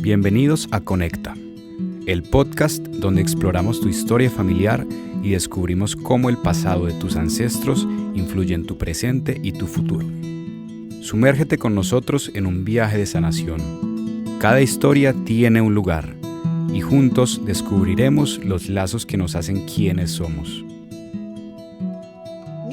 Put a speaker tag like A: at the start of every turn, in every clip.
A: Bienvenidos a Conecta, el podcast donde exploramos tu historia familiar y descubrimos cómo el pasado de tus ancestros influye en tu presente y tu futuro. Sumérgete con nosotros en un viaje de sanación. Cada historia tiene un lugar y juntos descubriremos los lazos que nos hacen quienes somos.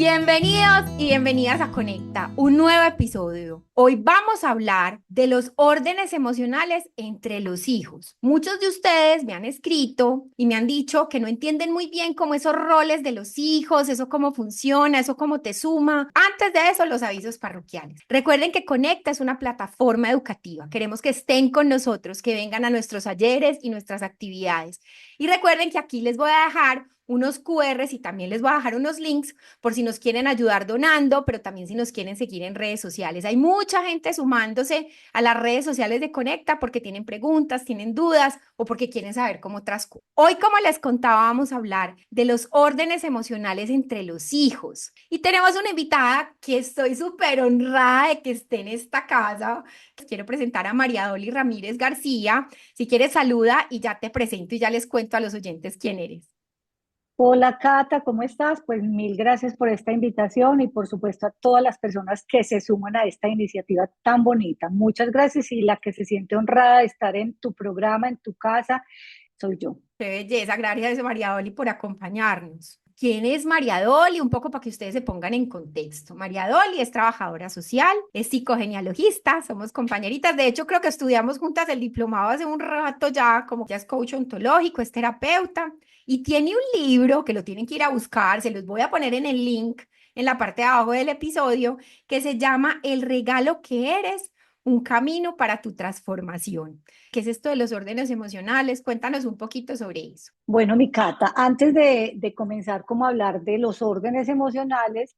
B: Bienvenidos y bienvenidas a Conecta, un nuevo episodio. Hoy vamos a hablar de los órdenes emocionales entre los hijos. Muchos de ustedes me han escrito y me han dicho que no entienden muy bien cómo esos roles de los hijos, eso cómo funciona, eso cómo te suma. Antes de eso, los avisos parroquiales. Recuerden que Conecta es una plataforma educativa. Queremos que estén con nosotros, que vengan a nuestros talleres y nuestras actividades. Y recuerden que aquí les voy a dejar unos QRs y también les voy a dejar unos links por si nos quieren ayudar donando, pero también si nos quieren seguir en redes sociales. Hay mucha gente sumándose a las redes sociales de Conecta porque tienen preguntas, tienen dudas o porque quieren saber cómo transcurre. Hoy, como les contaba, vamos a hablar de los órdenes emocionales entre los hijos. Y tenemos una invitada que estoy súper honrada de que esté en esta casa. Quiero presentar a María Dolly Ramírez García. Si quieres, saluda y ya te presento y ya les cuento a los oyentes quién eres.
C: Hola Cata, ¿cómo estás? Pues mil gracias por esta invitación y por supuesto a todas las personas que se suman a esta iniciativa tan bonita. Muchas gracias y la que se siente honrada de estar en tu programa, en tu casa, soy yo.
B: Qué belleza, gracias María Dolly por acompañarnos. ¿Quién es María Dolly? Un poco para que ustedes se pongan en contexto. María Dolly es trabajadora social, es psicogenealogista, somos compañeritas. De hecho, creo que estudiamos juntas el diplomado hace un rato ya, como ya es coach ontológico, es terapeuta y tiene un libro que lo tienen que ir a buscar, se los voy a poner en el link en la parte de abajo del episodio, que se llama El regalo que eres, un camino para tu transformación. ¿Qué es esto de los órdenes emocionales? Cuéntanos un poquito sobre eso.
C: Bueno, mi Cata, antes de comenzar como a hablar de los órdenes emocionales,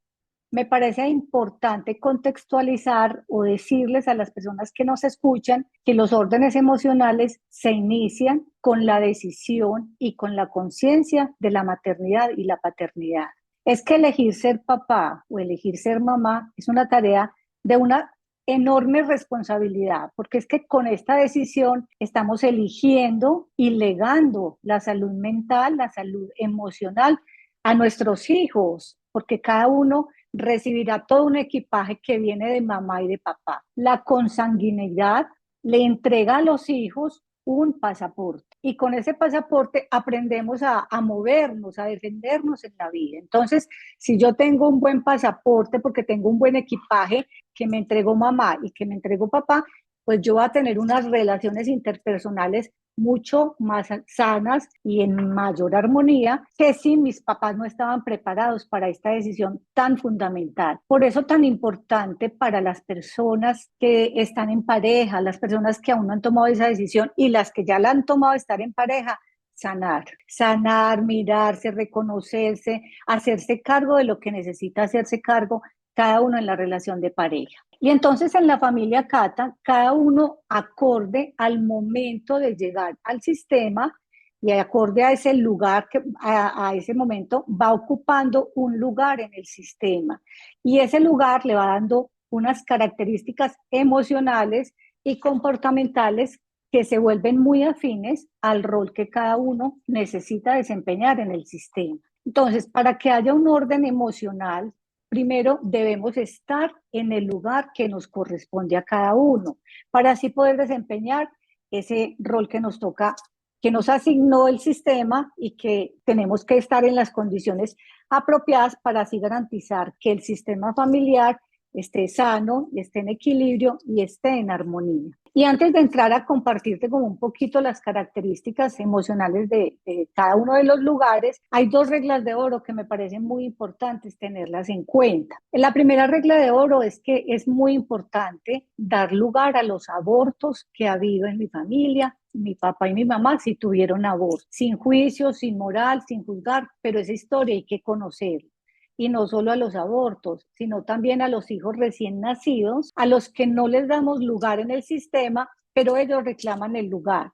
C: me parece importante contextualizar o decirles a las personas que nos escuchan que los órdenes emocionales se inician con la decisión y con la conciencia de la maternidad y la paternidad. Es que elegir ser papá o elegir ser mamá es una tarea de una enorme responsabilidad, porque es que con esta decisión estamos eligiendo y legando la salud mental, la salud emocional a nuestros hijos, porque cada uno recibirá todo un equipaje que viene de mamá y de papá. La consanguinidad le entrega a los hijos un pasaporte y con ese pasaporte aprendemos a movernos, a defendernos en la vida. Entonces, si yo tengo un buen pasaporte porque tengo un buen equipaje que me entregó mamá y que me entregó papá, pues yo voy a tener unas relaciones interpersonales mucho más sanas y en mayor armonía que si mis papás no estaban preparados para esta decisión tan fundamental. Por eso tan importante para las personas que están en pareja, las personas que aún no han tomado esa decisión y las que ya la han tomado estar en pareja, sanar, mirarse, reconocerse, hacerse cargo de lo que necesita hacerse cargo cada uno en la relación de pareja. Y entonces en la familia Cata, cada uno acorde al momento de llegar al sistema y acorde a ese lugar, a ese momento, va ocupando un lugar en el sistema. Y ese lugar le va dando unas características emocionales y comportamentales que se vuelven muy afines al rol que cada uno necesita desempeñar en el sistema. Entonces, para que haya un orden emocional, primero debemos estar en el lugar que nos corresponde a cada uno, para así poder desempeñar ese rol que nos toca, que nos asignó el sistema y que tenemos que estar en las condiciones apropiadas para así garantizar que el sistema familiar esté sano, esté en equilibrio y esté en armonía. Y antes de entrar a compartirte como un poquito las características emocionales de cada uno de los lugares, hay dos reglas de oro que me parecen muy importantes tenerlas en cuenta. La primera regla de oro es que es muy importante dar lugar a los abortos que ha habido en mi familia. Mi papá y mi mamá sí tuvieron aborto, sin juicio, sin moral, sin juzgar, pero esa historia hay que conocerla y no solo a los abortos, sino también a los hijos recién nacidos, a los que no les damos lugar en el sistema, pero ellos reclaman el lugar.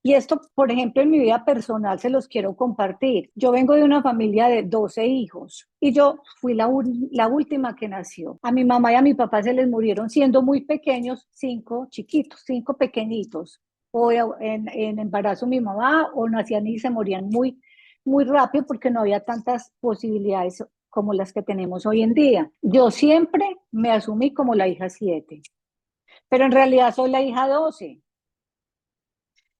C: Y esto, por ejemplo, en mi vida personal se los quiero compartir. Yo vengo de una familia de 12 hijos y yo fui la última que nació. A mi mamá y a mi papá se les murieron siendo muy pequeños, 5 chiquitos, 5 pequeñitos. o en embarazo mi mamá, o nacían y se morían muy rápido porque no había tantas posibilidades como las que tenemos hoy en día. Yo siempre me asumí como la hija 7, pero en realidad soy la hija 12.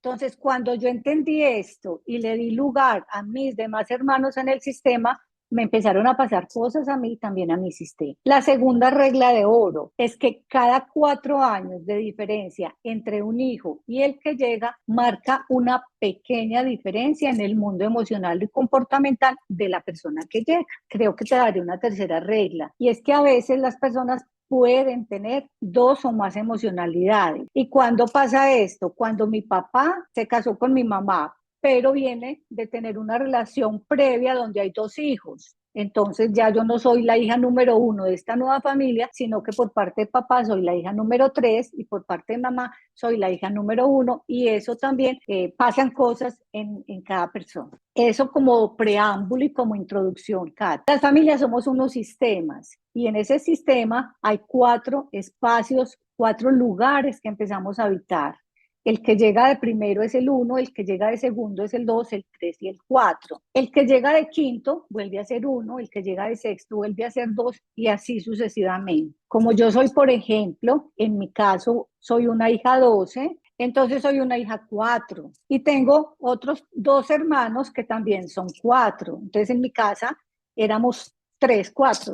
C: Entonces, cuando yo entendí esto y le di lugar a mis demás hermanos en el sistema, me empezaron a pasar cosas a mí y también a mi sistema. La segunda regla de oro es que cada 4 años de diferencia entre un hijo y el que llega marca una pequeña diferencia en el mundo emocional y comportamental de la persona que llega. Creo que te daré una tercera regla, y es que a veces las personas pueden tener 2 o más emocionalidades. ¿Y cuándo pasa esto? Cuando mi papá se casó con mi mamá, pero viene de tener una relación previa donde hay 2 hijos. Entonces ya yo no soy la hija número 1 de esta nueva familia, sino que por parte de papá soy la hija número 3 y por parte de mamá soy la hija número 1, y eso también pasan cosas en cada persona. Eso como preámbulo y como introducción, Kat. Las familias somos unos sistemas, y en ese sistema hay 4 espacios, 4 lugares que empezamos a habitar. El que llega de primero es el 1, el que llega de segundo es el 2, el 3 y el 4. El que llega de quinto vuelve a ser 1, el que llega de sexto vuelve a ser 2, y así sucesivamente. Como yo soy, por ejemplo, en mi caso, soy una hija 12, entonces soy una hija 4, y tengo otros 2 hermanos que también son 4. Entonces en mi casa éramos 3, 4.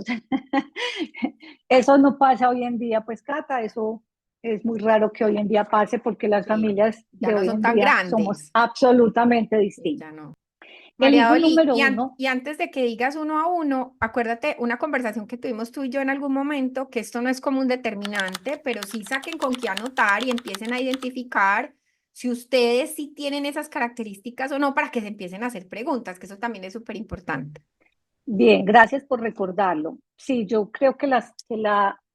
C: Eso no pasa hoy en día, pues Cata, eso es muy raro que hoy en día pase porque las
B: Sí,
C: familias
B: ya
C: de
B: no
C: hoy
B: son
C: en
B: tan
C: día somos
B: grandes.
C: absolutamente
B: Sí,
C: distintos.
B: ya no.
C: El
B: María
C: hijo
B: Dolly,
C: número uno,
B: y antes de que digas uno a uno, acuérdate una conversación que tuvimos tú y yo en algún momento, que esto no es como un determinante, pero sí saquen con qué anotar y empiecen a identificar si ustedes sí tienen esas características o no, para que se empiecen a hacer preguntas, que eso también es súper importante.
C: bien, gracias por recordarlo. Sí, yo creo que,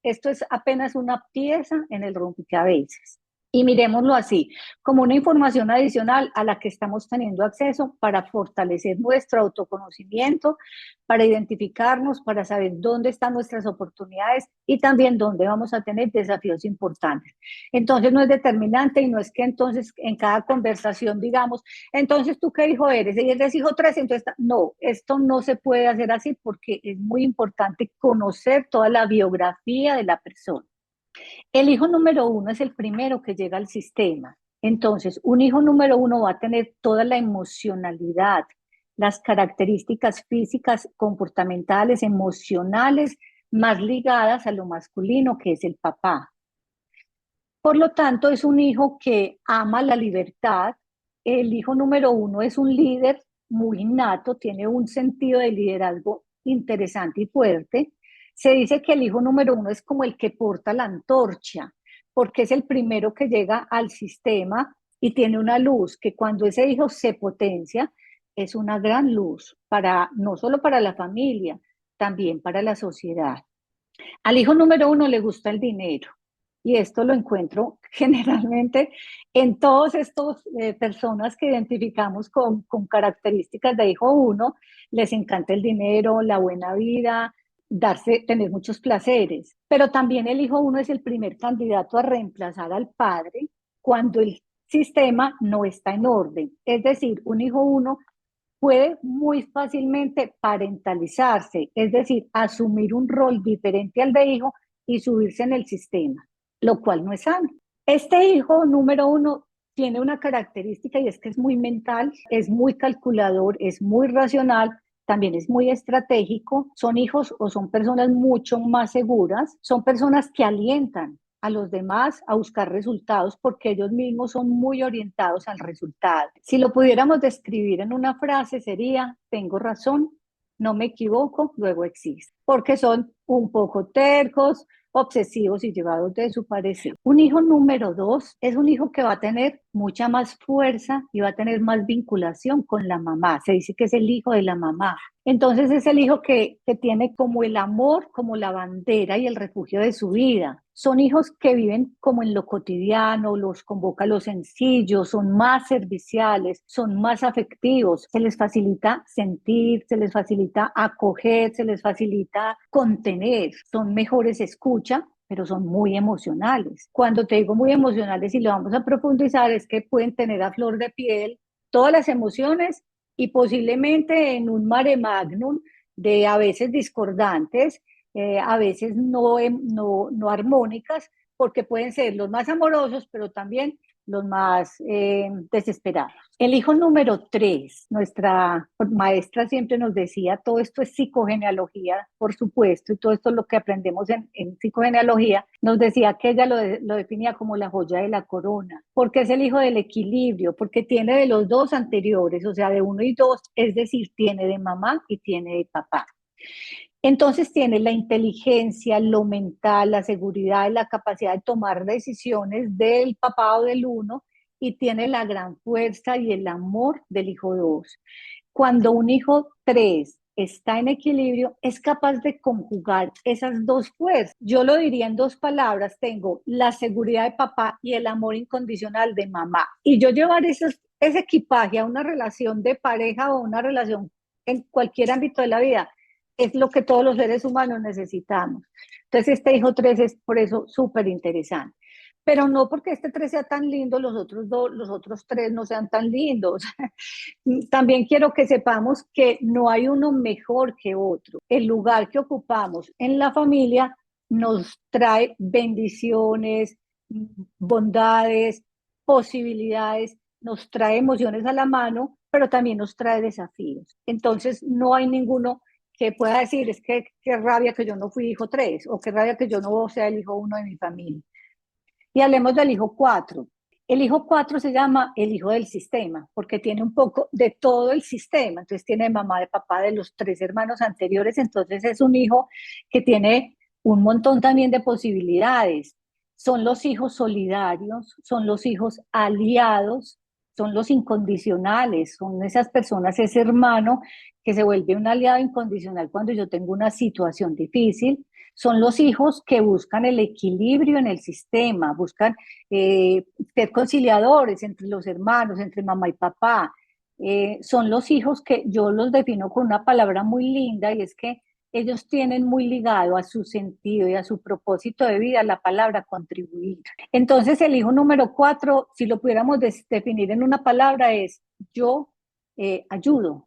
C: esto es apenas una pieza en el rompecabezas. Y miremoslo así, como una información adicional a la que estamos teniendo acceso para fortalecer nuestro autoconocimiento, para identificarnos, para saber dónde están nuestras oportunidades y también dónde vamos a tener desafíos importantes. Entonces no es determinante, y no es que entonces en cada conversación digamos, entonces tú qué hijo eres, y eres hijo 3, entonces no, esto no se puede hacer así porque es muy importante conocer toda la biografía de la persona. El hijo número 1 es el primero que llega al sistema. Entonces, un hijo número 1 va a tener toda la emocionalidad, las características físicas, comportamentales, emocionales, más ligadas a lo masculino, que es el papá. Por lo tanto, es un hijo que ama la libertad. El hijo número 1 es un líder muy innato, tiene un sentido de liderazgo interesante y fuerte. Se dice que el hijo número 1 es como el que porta la antorcha, porque es el primero que llega al sistema y tiene una luz que, cuando ese hijo se potencia, es una gran luz para, no solo para la familia, también para la sociedad. Al hijo número 1 le gusta el dinero, y esto lo encuentro generalmente en todos estos personas que identificamos con características de hijo 1. Les encanta el dinero, la buena vida, tener muchos placeres. Pero también el hijo 1 es el primer candidato a reemplazar al padre cuando el sistema no está en orden. Es decir, un hijo 1 puede muy fácilmente parentalizarse, es decir, asumir un rol diferente al de hijo y subirse en el sistema, lo cual no es sano. Este hijo número 1 tiene una característica, y es que es muy mental, es muy calculador, es muy racional, también es muy estratégico. Son hijos o son personas mucho más seguras, son personas que alientan a los demás a buscar resultados porque ellos mismos son muy orientados al resultado. Si lo pudiéramos describir en una frase sería: tengo razón, no me equivoco, luego existe. Porque son un poco tercos, obsesivos y llevados de su parecer. Un hijo número 2 es un hijo que va a tener mucha más fuerza y va a tener más vinculación con la mamá. Se dice que es el hijo de la mamá. Entonces es el hijo que tiene como el amor, como la bandera y el refugio de su vida. Son hijos que viven como en lo cotidiano, los convoca lo sencillo, son más serviciales, son más afectivos, se les facilita sentir, se les facilita acoger, se les facilita contener, son mejores escucha, pero son muy emocionales. Cuando te digo muy emocionales y lo vamos a profundizar, es que pueden tener a flor de piel todas las emociones y posiblemente en un mare magnum de a veces discordantes, a veces no armónicas, porque pueden ser los más amorosos, pero también los más desesperados. El hijo número 3, nuestra maestra siempre nos decía, todo esto es psicogenealogía, por supuesto, y todo esto es lo que aprendemos en psicogenealogía, nos decía que ella lo definía como la joya de la corona, porque es el hijo del equilibrio, porque tiene de los dos anteriores, o sea, de 1 y 2, es decir, tiene de mamá y tiene de papá. Entonces tiene la inteligencia, lo mental, la seguridad y la capacidad de tomar decisiones del papá o del uno, y tiene la gran fuerza y el amor del hijo 2. Cuando un hijo 3 está en equilibrio, es capaz de conjugar esas dos fuerzas. Yo lo diría en 2 palabras: tengo la seguridad de papá y el amor incondicional de mamá. Y yo llevar ese equipaje a una relación de pareja o una relación en cualquier ámbito de la vida es lo que todos los seres humanos necesitamos. Entonces este hijo 3 es por eso súper interesante. Pero no porque este 3 sea tan lindo, los otros 3 no sean tan lindos. También quiero que sepamos que no hay uno mejor que otro. El lugar que ocupamos en la familia nos trae bendiciones, bondades, posibilidades, nos trae emociones a la mano, pero también nos trae desafíos. Entonces no hay ninguno que pueda decir, es que qué rabia que yo no fui hijo 3 o qué rabia que yo no sea el hijo 1 de mi familia. Y hablemos del hijo 4. El hijo 4 se llama el hijo del sistema, porque tiene un poco de todo el sistema. Entonces tiene mamá, de papá, de los 3 hermanos anteriores. Entonces es un hijo que tiene un montón también de posibilidades. Son los hijos solidarios, son los hijos aliados, son los incondicionales, son esas personas, ese hermano que se vuelve un aliado incondicional cuando yo tengo una situación difícil. Son los hijos que buscan el equilibrio en el sistema, buscan ser conciliadores entre los hermanos, entre mamá y papá. Son los hijos que yo los defino con una palabra muy linda, y es que ellos tienen muy ligado a su sentido y a su propósito de vida la palabra contribuir. Entonces el hijo número 4, si lo pudiéramos definir en una palabra, es yo ayudo.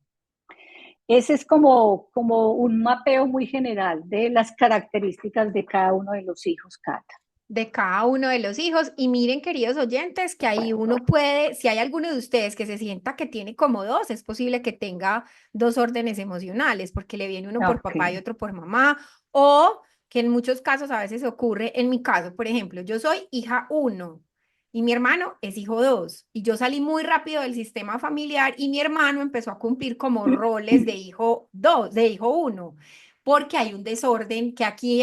C: Ese es como un mapeo muy general de las características de cada uno de los hijos, Cata.
B: De cada uno de los hijos. Y miren, queridos oyentes, que ahí uno puede, si hay alguno de ustedes que se sienta que tiene como 2, es posible que tenga 2 órdenes emocionales, porque le viene uno por papá y
C: Ok.
B: otro por mamá, o que en muchos casos a veces ocurre. En mi caso, por ejemplo, yo soy hija 1 y mi hermano es hijo 2, y yo salí muy rápido del sistema familiar y mi hermano empezó a cumplir como roles de hijo 2, de hijo 1, porque hay un desorden que aquí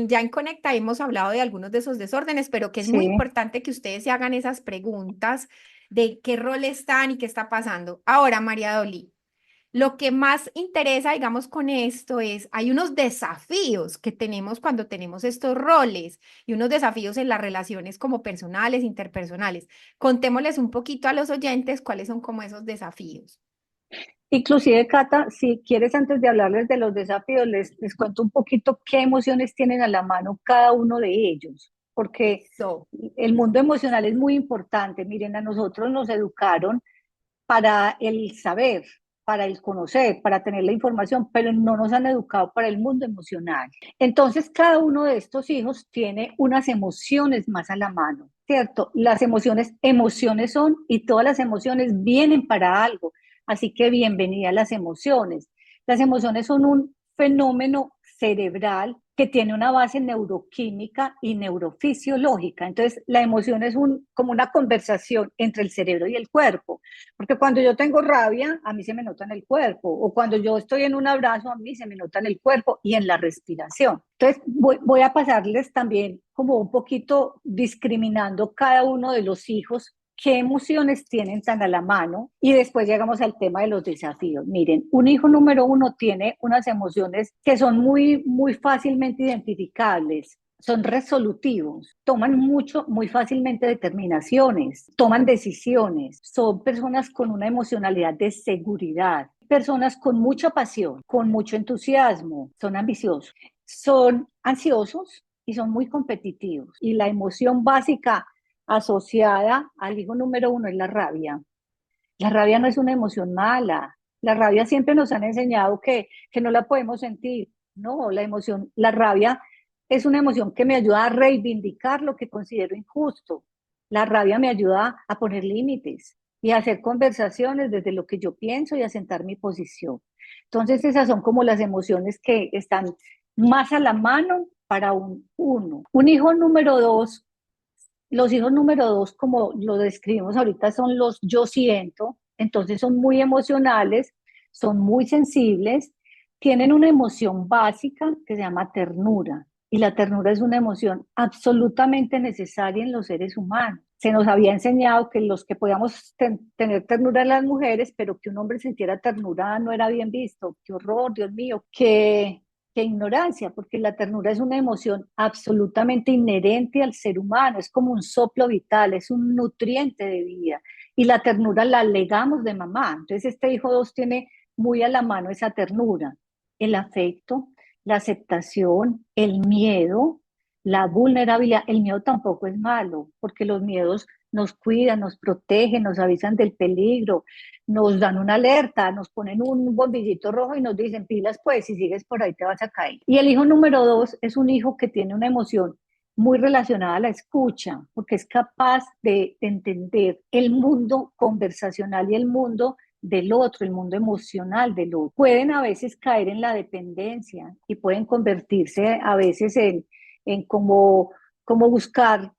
B: ya en Conecta hemos hablado de algunos de esos desórdenes, pero que es muy
C: Sí.
B: importante que ustedes se hagan esas preguntas de qué rol están y qué está pasando. Ahora, María Dolly, lo que más interesa, digamos, con esto es, hay unos desafíos que tenemos cuando tenemos estos roles y unos desafíos en las relaciones como personales, interpersonales. Contémosles un poquito a los oyentes cuáles son como esos desafíos.
C: Inclusive, Cata, si quieres, antes de hablarles de los desafíos, les cuento un poquito qué emociones tienen a la mano cada uno de ellos, porque
B: So,
C: el mundo emocional es muy importante. Miren, a nosotros nos educaron para el saber, para el conocer, para tener la información, pero no nos han educado para el mundo emocional. Entonces, cada uno de estos hijos tiene unas emociones más a la mano, ¿cierto? Las emociones son, y todas las emociones vienen para algo. Así que bienvenida a las emociones. Las emociones son un fenómeno cerebral que tiene una base neuroquímica y neurofisiológica. Entonces, la emoción es como una conversación entre el cerebro y el cuerpo, porque cuando yo tengo rabia, a mí se me nota en el cuerpo, o cuando yo estoy en un abrazo, a mí se me nota en el cuerpo y en la respiración. Entonces, voy a pasarles también como un poquito discriminando cada uno de los hijos, qué emociones tienen tan a la mano, y después llegamos al tema de los desafíos. Miren, un hijo número 1 tiene unas emociones que son muy fácilmente identificables. Son resolutivos, toman muy fácilmente determinaciones, toman decisiones, son personas con una emocionalidad de seguridad, personas con mucha pasión, con mucho entusiasmo, son ambiciosos, son ansiosos, y son muy competitivos. Y la emoción básica asociada al hijo número uno es la rabia. La rabia no es una emoción mala. La rabia siempre nos han enseñado que no la podemos sentir. No, la rabia es una emoción que me ayuda a reivindicar lo que considero injusto. La rabia me ayuda a poner límites y a hacer conversaciones desde lo que yo pienso y a sentar mi posición. Entonces, esas son como las emociones que están más a la mano para un uno. Un hijo número dos, los hijos número dos, como lo describimos ahorita, son los yo siento, entonces son muy emocionales, son muy sensibles, tienen una emoción básica que se llama ternura. Y la ternura es una emoción absolutamente necesaria en los seres humanos. Se nos había enseñado que los que podíamos tener ternura en las mujeres, pero que un hombre sintiera ternura no era bien visto. Qué horror, Dios mío, qué ignorancia, porque la ternura es una emoción absolutamente inherente al ser humano, es como un soplo vital, es un nutriente de vida. Y la ternura la legamos de mamá. Entonces este hijo dos tiene muy a la mano esa ternura, el afecto, la aceptación, el miedo, la vulnerabilidad. El miedo tampoco es malo, porque los miedos nos cuidan, nos protegen, nos avisan del peligro, nos dan una alerta, nos ponen un bombillito rojo y nos dicen pilas, pues si sigues por ahí te vas a caer. Y el hijo número dos es un hijo que tiene una emoción muy relacionada a la escucha, porque es capaz de entender el mundo conversacional y el mundo del otro, el mundo emocional del otro. Pueden a veces caer en la dependencia y pueden convertirse a veces en como buscar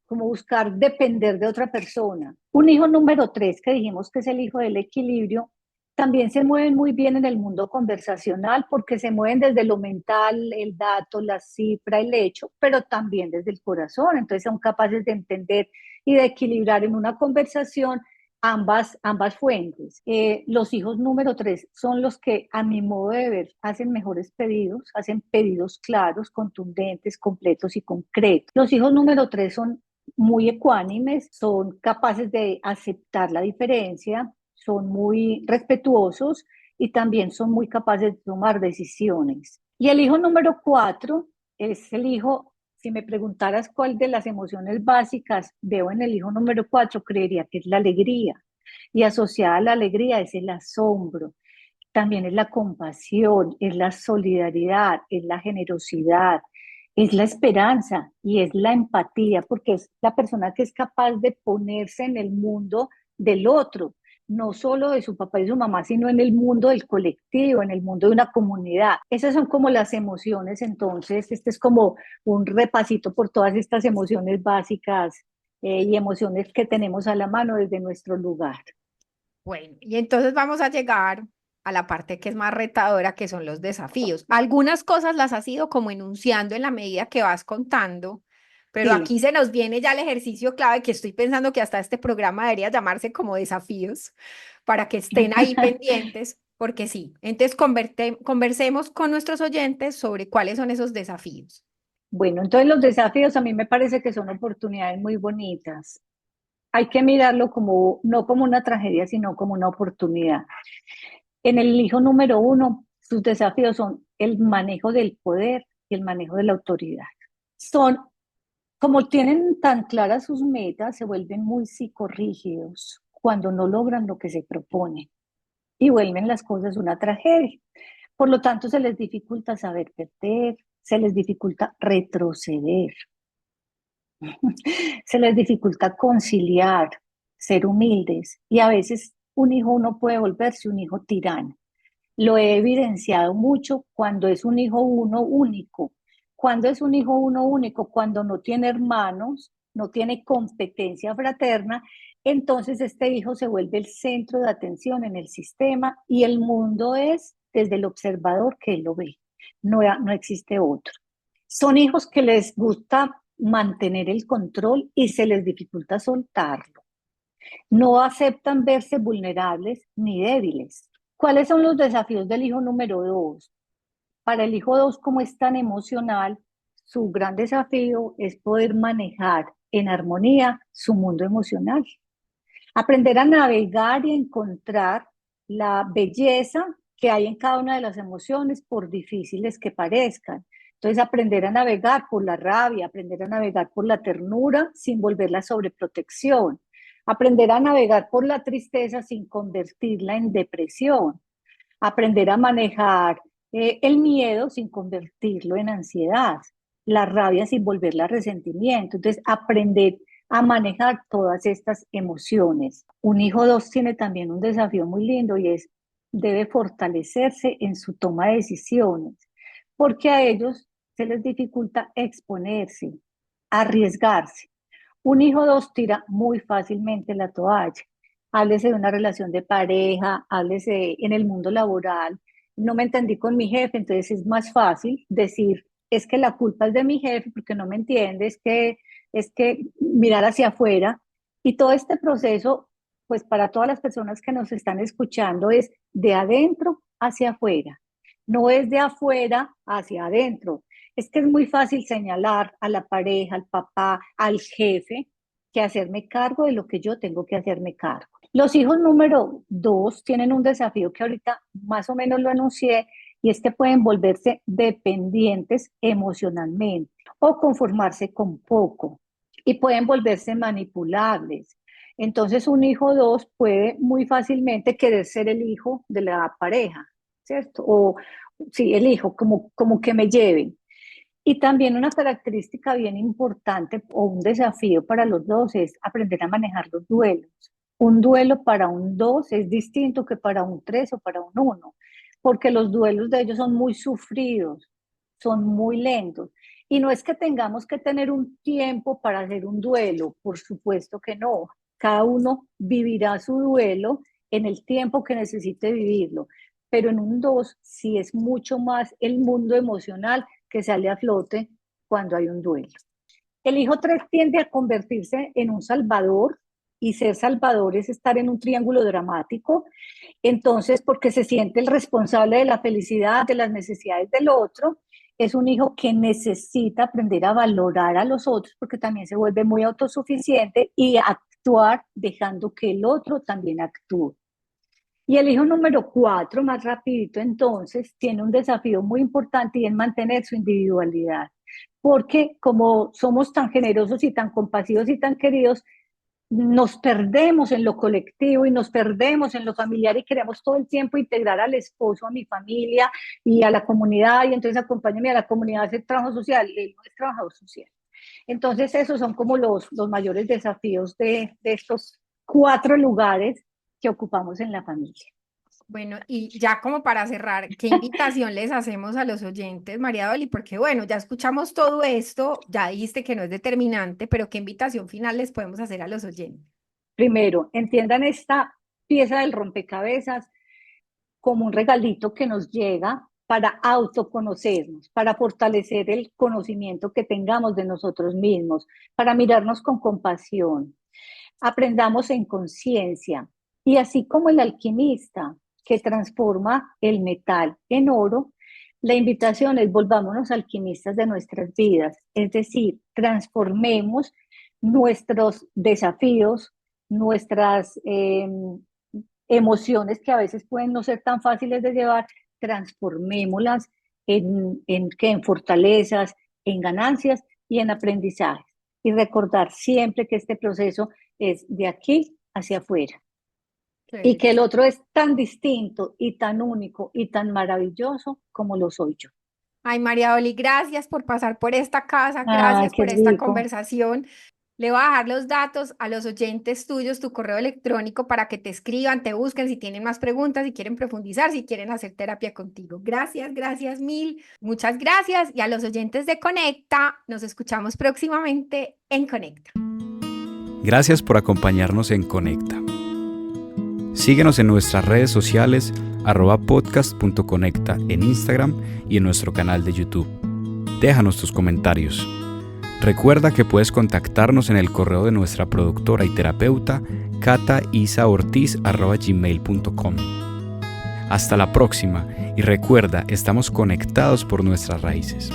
C: depender de otra persona. Un hijo número tres, que dijimos que es el hijo del equilibrio, también se mueven muy bien en el mundo conversacional porque se mueven desde lo mental, el dato, la cifra, el hecho, pero también desde el corazón. Entonces son capaces de entender y de equilibrar en una conversación ambas fuentes. Los hijos número tres son los que, a mi modo de ver, hacen mejores pedidos, hacen pedidos claros, contundentes, completos y concretos. Los hijos número tres son muy ecuánimes, son capaces de aceptar la diferencia, son muy respetuosos y también son muy capaces de tomar decisiones. Y el hijo número cuatro es el hijo. Si me preguntaras cuál de las emociones básicas veo en el hijo número cuatro, creería que es la alegría. Y asociada a la alegría es el asombro, también es la compasión, es la solidaridad, es la generosidad, es la esperanza y es la empatía, porque es la persona que es capaz de ponerse en el mundo del otro, no solo de su papá y su mamá, sino en el mundo del colectivo, en el mundo de una comunidad. Esas son como las emociones, entonces, este es como un repasito por todas estas emociones básicas y emociones que tenemos a la mano desde nuestro lugar.
B: Bueno, y entonces vamos a llegar a la parte que es más retadora, que son los desafíos. Algunas cosas las has ido como enunciando en la medida que vas contando, pero
C: Sí.
B: aquí se nos viene ya el ejercicio clave que estoy pensando que hasta este programa debería llamarse como desafíos, para que estén ahí pendientes, porque sí. Entonces conversemos con nuestros oyentes sobre cuáles son esos desafíos.
C: Bueno, entonces los desafíos a mí me parece que son oportunidades muy bonitas. Hay que mirarlo como, no como una tragedia, sino como una oportunidad. En el hijo número uno, sus desafíos son el manejo del poder y el manejo de la autoridad. Son, como tienen tan claras sus metas, se vuelven muy psicorrígidos cuando no logran lo que se propone y vuelven las cosas una tragedia. Por lo tanto, se les dificulta saber perder, se les dificulta retroceder, se les dificulta conciliar, ser humildes y a veces un hijo uno puede volverse un hijo tirano. Lo he evidenciado mucho cuando es un hijo uno único. Cuando es un hijo uno único, cuando no tiene hermanos, no tiene competencia fraterna, entonces este hijo se vuelve el centro de atención en el sistema y el mundo es desde el observador que él lo ve. No existe otro. Son hijos que les gusta mantener el control y se les dificulta soltarlo. No aceptan verse vulnerables ni débiles. ¿Cuáles son los desafíos del hijo número dos? Para el hijo dos, como es tan emocional, su gran desafío es poder manejar en armonía su mundo emocional. Aprender a navegar y encontrar la belleza que hay en cada una de las emociones, por difíciles que parezcan. Entonces, aprender a navegar por la rabia, aprender a navegar por la ternura sin volverla sobreprotección, aprender a navegar por la tristeza sin convertirla en depresión, aprender a manejar el miedo sin convertirlo en ansiedad, la rabia sin volverla resentimiento. Entonces, aprender a manejar todas estas emociones. Un hijo 2 tiene también un desafío muy lindo y es, debe fortalecerse en su toma de decisiones, porque a ellos se les dificulta exponerse, arriesgarse. Un hijo 2 tira muy fácilmente la toalla. Háblese de una relación de pareja, háblese en el mundo laboral. No me entendí con mi jefe, entonces es más fácil decir, es que la culpa es de mi jefe porque no me entiende, es que mirar hacia afuera. Y todo este proceso, pues para todas las personas que nos están escuchando, es de adentro hacia afuera. No es de afuera hacia adentro. Es que es muy fácil señalar a la pareja, al papá, al jefe, que hacerme cargo de lo que yo tengo que hacerme cargo. Los hijos número 2 tienen un desafío que ahorita más o menos lo anuncié, y es que pueden volverse dependientes emocionalmente o conformarse con poco, y pueden volverse manipulables. Entonces, un hijo 2 puede muy fácilmente querer ser el hijo de la pareja, ¿cierto? O sí, el hijo, como que me lleven. Y también una característica bien importante o un desafío para los 2 es aprender a manejar los duelos. Un duelo para un 2 es distinto que para un 3 o para un 1, porque los duelos de ellos son muy sufridos, son muy lentos. Y no es que tengamos que tener un tiempo para hacer un duelo, por supuesto que no. Cada uno vivirá su duelo en el tiempo que necesite vivirlo, pero en un 2 sí es mucho más el mundo emocional que sale a flote cuando hay un duelo. El hijo 3 tiende a convertirse en un salvador, y ser salvador es estar en un triángulo dramático, entonces porque se siente el responsable de la felicidad, de las necesidades del otro. Es un hijo que necesita aprender a valorar a los otros porque también se vuelve muy autosuficiente y actuar dejando que el otro también actúe. Y el hijo número 4, más rapidito entonces, tiene un desafío muy importante y es mantener su individualidad. Porque como somos tan generosos y tan compasivos y tan queridos, nos perdemos en lo colectivo y nos perdemos en lo familiar y queremos todo el tiempo integrar al esposo, a mi familia y a la comunidad, y entonces acompáñame a la comunidad a hacer trabajo social. Él no es trabajador social. Entonces esos son como los mayores desafíos de estos 4 lugares que ocupamos en la familia.
B: Bueno, y ya como para cerrar, ¿qué invitación les hacemos a los oyentes, María Dolly? Porque bueno, ya escuchamos todo esto, ya dijiste que no es determinante, pero ¿qué invitación final les podemos hacer a los oyentes?
C: Primero, entiendan esta pieza del rompecabezas como un regalito que nos llega para autoconocernos, para fortalecer el conocimiento que tengamos de nosotros mismos, para mirarnos con compasión. Aprendamos en conciencia, y así como el alquimista que transforma el metal en oro, la invitación es volvámonos alquimistas de nuestras vidas, es decir, transformemos nuestros desafíos, nuestras emociones que a veces pueden no ser tan fáciles de llevar, transformémoslas en fortalezas, en ganancias y en aprendizajes. Y recordar siempre que este proceso es de aquí hacia afuera. Y que el otro es tan distinto y tan único y tan maravilloso como lo soy yo.
B: Ay, María Dolly, gracias por pasar por esta casa, gracias por esta conversación. Le voy a dejar los datos a los oyentes tuyos, tu correo electrónico, para que te escriban, te busquen si tienen más preguntas, si quieren profundizar, si quieren hacer terapia contigo. Gracias mil, muchas gracias. Y a los oyentes de Conecta, nos escuchamos próximamente en Conecta.
A: Gracias por acompañarnos en Conecta. Síguenos en nuestras redes sociales @podcast.conecta en Instagram y en nuestro canal de YouTube. Déjanos tus comentarios. Recuerda que puedes contactarnos en el correo de nuestra productora y terapeuta cataisaortiz@gmail.com. Hasta la próxima y recuerda, estamos conectados por nuestras raíces.